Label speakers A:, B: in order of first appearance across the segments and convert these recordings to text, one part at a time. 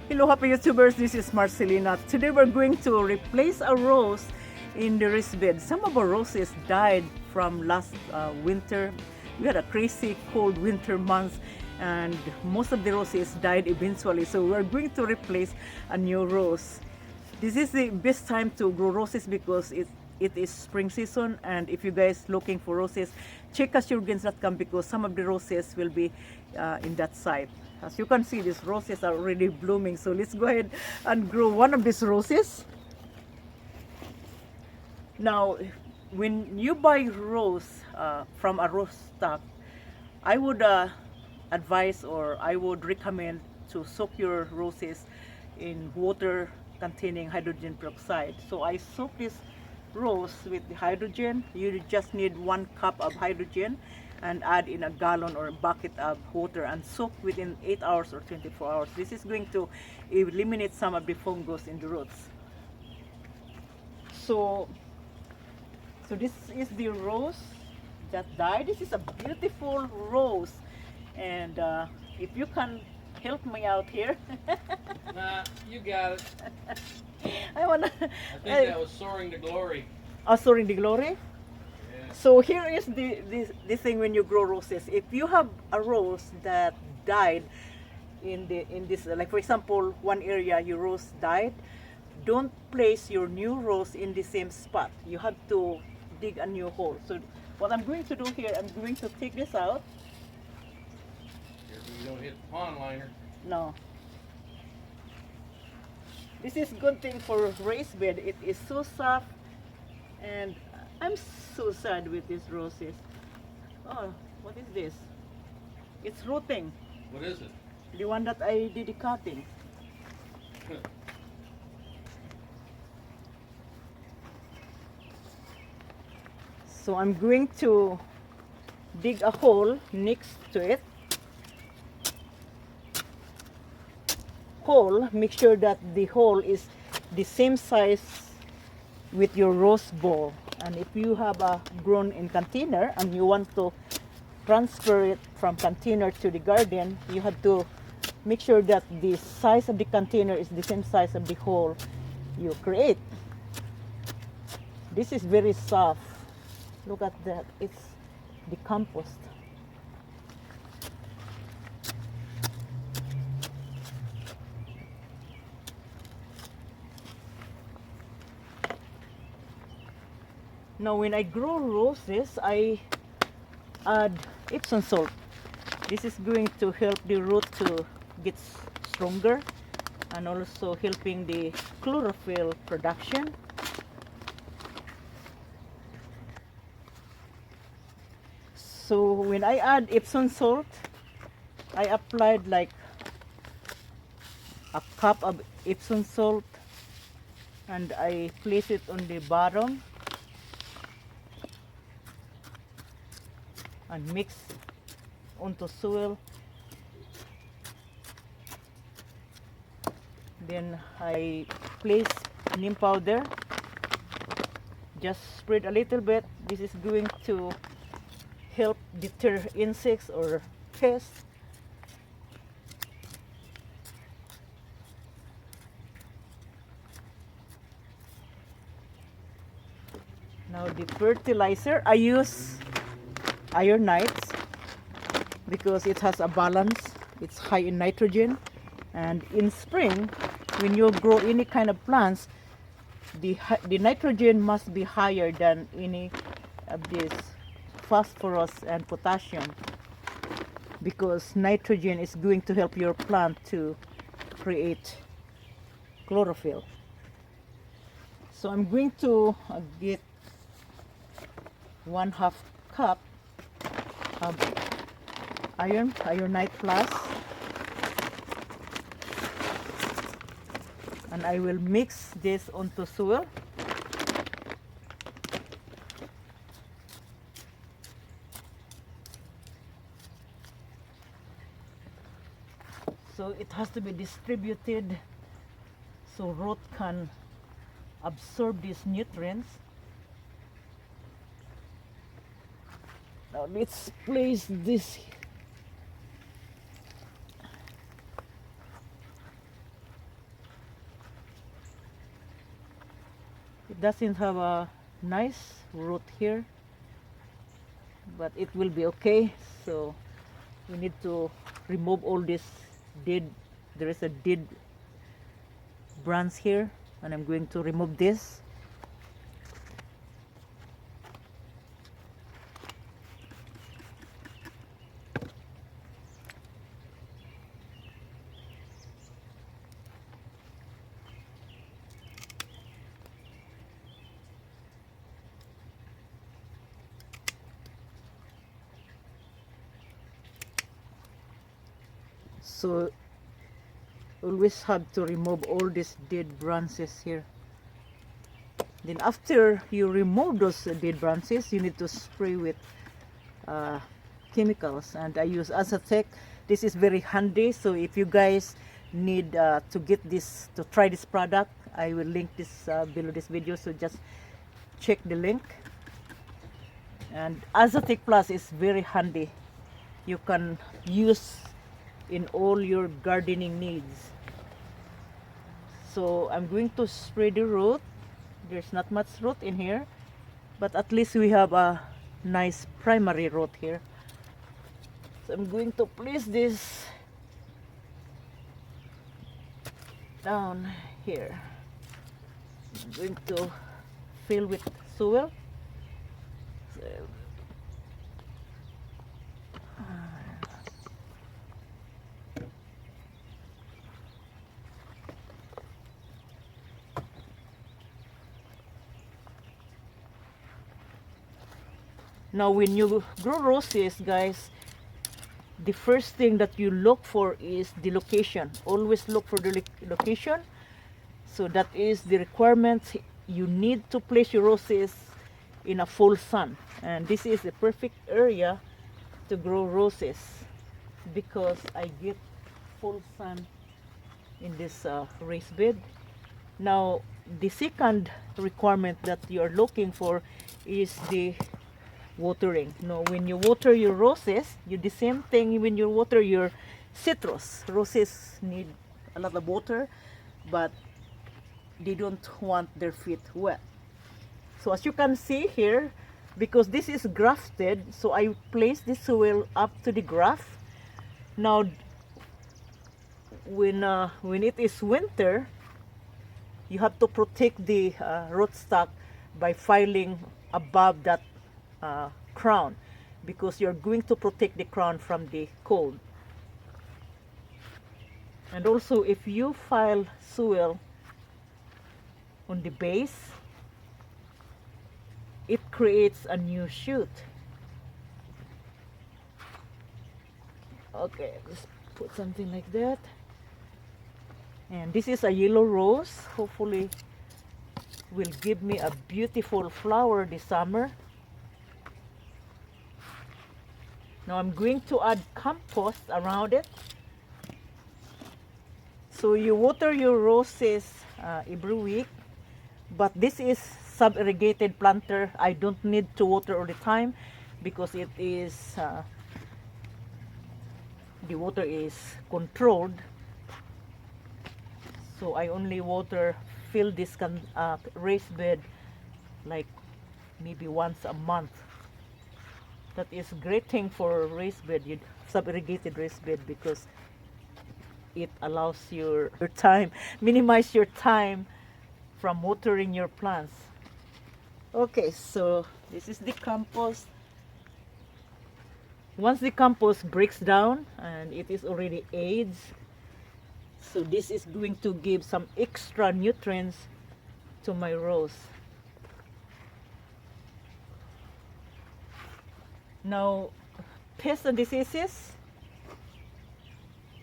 A: Hello happy YouTubers, this is Marcelina. Today we're going to replace a rose in the raised bed. Some of our roses died from last winter. We had a crazy cold winter month and most of the roses died eventually. So we're going to replace a new rose. This is the best time to grow roses because it is spring season, and if you guys looking for roses, check assuregains.com because some of the roses will be in that site. As you can see, these roses are already blooming, so let's go ahead and grow one of these roses. Now when you buy rose from a rose stock, I would advise, or I would recommend, to soak your roses in water containing hydrogen peroxide. So I soak this rose with the hydrogen. You just need 1 cup of hydrogen and add in a gallon or a bucket of water and soak within 8 hours or 24 hours. This is going to eliminate some of the fungus in the roots. So this is the rose that died. This is a beautiful rose, and if you can help me out here.
B: Nah, you got it.
A: I wanna.
B: I think that was Soaring to Glory.
A: Soaring the Glory.
B: Yeah.
A: So here is the thing when you grow roses. If you have a rose that died in this, like for example, one area your rose died, don't place your new rose in the same spot. You have to dig a new hole. So what I'm going to do here, I'm going to take this out.
B: Careful you don't hit the pond liner.
A: No. This is good thing for raised bed. It is so soft, and I'm so sad with these roses. Oh, what is this? It's rotting.
B: What is it?
A: The one that I did the cutting. So I'm going to dig a hole next to it. Make sure that the hole is the same size with your rose ball. And if you have a grown in container and you want to transfer it from container to the garden, you have to make sure that the size of the container is the same size of the hole you create. This is very soft. Look at that, it's decomposed. Now when I grow roses, I add Epsom salt. This is going to help the root to get stronger and also helping the chlorophyll production. So when I add Epsom salt, I applied like a cup of Epsom salt and I place it on the bottom and mix onto soil. Then I place neem powder, just spread a little bit. This is going to help deter insects or pests. Now the fertilizer, I use iron nights because it has a balance. It's high in nitrogen, and in spring when you grow any kind of plants, the nitrogen must be higher than any of this phosphorus and potassium, because nitrogen is going to help your plant to create chlorophyll. So I'm going to get 1/2 cup of ironite plus, and I will mix this onto soil. So it has to be distributed so root can absorb these nutrients. Now let's place this doesn't have a nice root here, but it will be okay. So we need to remove all this dead, there is a dead branch here, and I'm going to remove this. So always have to remove all these dead branches here. Then after you remove those dead branches, you need to spray with chemicals, and I use Azatec. This is very handy, so if you guys need to get this, to try this product, I will link this below this video, so just check the link. And Azatec Plus is very handy. You can use in all your gardening needs. So I'm going to spray the root. There's not much root in here, but at least we have a nice primary root here. So I'm going to place this down here. I'm going to fill with soil. So, now when you grow roses, guys, the first thing that you look for is the location. Always look for the location. So that is the requirement. You need to place your roses in a full sun, and this is the perfect area to grow roses because I get full sun in this raised bed. Now the second requirement that you are looking for is the watering. No, when you water your roses, you the same thing when you water your citrus. Roses need a lot of water, but they don't want their feet wet. So as you can see here, because this is grafted, so I place the soil up to the graft. Now when it is winter, you have to protect the rootstock by filing above that crown, because you're going to protect the crown from the cold. And also if you file soil on the base, it creates a new shoot. Okay, just put something like that. And this is a yellow rose, hopefully will give me a beautiful flower this summer. Now I'm going to add compost around it. So you water your roses every week, but this is sub-irrigated planter. I don't need to water all the time because it is the water is controlled. So I only fill this raised bed like maybe once a month. That is a great thing for raised bed, sub-irrigated raised bed, because it allows your time, minimize your time from watering your plants. Okay, so this is the compost. Once the compost breaks down and it is already aged, so this is going to give some extra nutrients to my rose. Now, pests and diseases.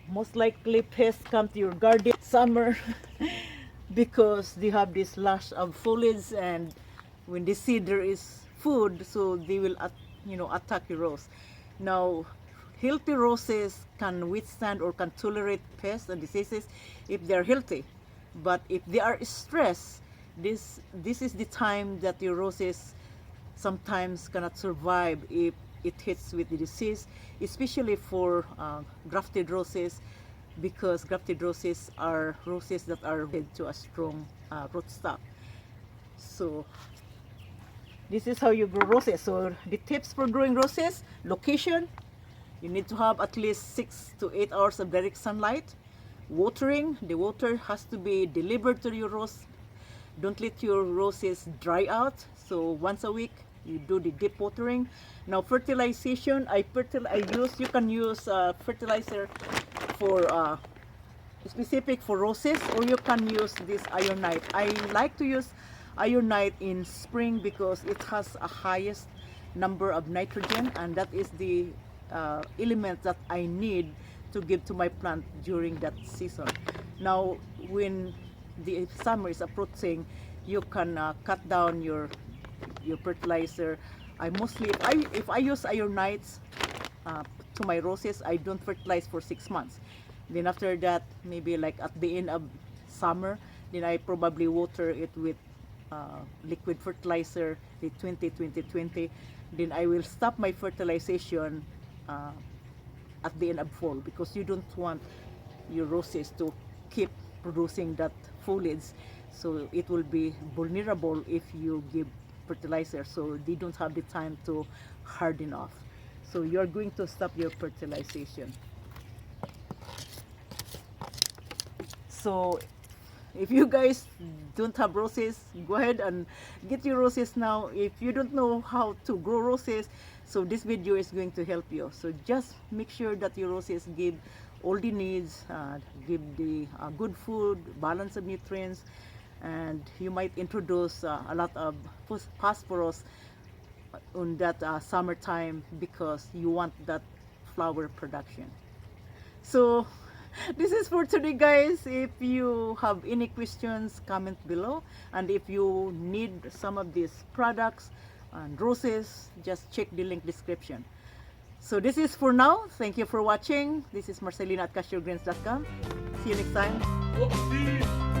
A: Most likely pests come to your garden summer because they have this lash of foliage, and when they see there is food, so they will attack your rose. Now healthy roses can withstand or can tolerate pests and diseases if they are healthy, but if they are stressed, this is the time that your roses sometimes cannot survive if it hits with the disease, especially for grafted roses, because grafted roses are roses that are fed to a strong rootstock. So this is how you grow roses. So the tips for growing roses: location. You need to have at least 6 to 8 hours of direct sunlight. Watering, the water has to be delivered to your rose. Don't let your roses dry out. So once a week, you do the deep watering. Now fertilization, you can use fertilizer for specific for roses, or you can use this ironite. I like to use ironite in spring because it has a highest number of nitrogen, and that is the element that I need to give to my plant during that season. Now when the summer is approaching, you can cut down your fertilizer. I mostly, if I use ironite to my roses, I don't fertilize for 6 months. Then after that, maybe like at the end of summer, then I probably water it with liquid fertilizer, the 20-20-20. Then I will stop my fertilization at the end of fall, because you don't want your roses to keep producing that foliage, so it will be vulnerable if you give fertilizer, so they don't have the time to harden off. So you're going to stop your fertilization. So if you guys don't have roses, go ahead and get your roses now. If you don't know how to grow roses, so this video is going to help you. So just make sure that your roses give all the needs, give the good food, balance of nutrients, and you might introduce a lot of phosphorus on that summertime, because you want that flower production. So this is for today, guys. If you have any questions, comment below, and if you need some of these products and roses, just check the link description. So this is for now. Thank you for watching. This is Marcelina at CashyourGreens.com. See you next time.
B: Whoopsie.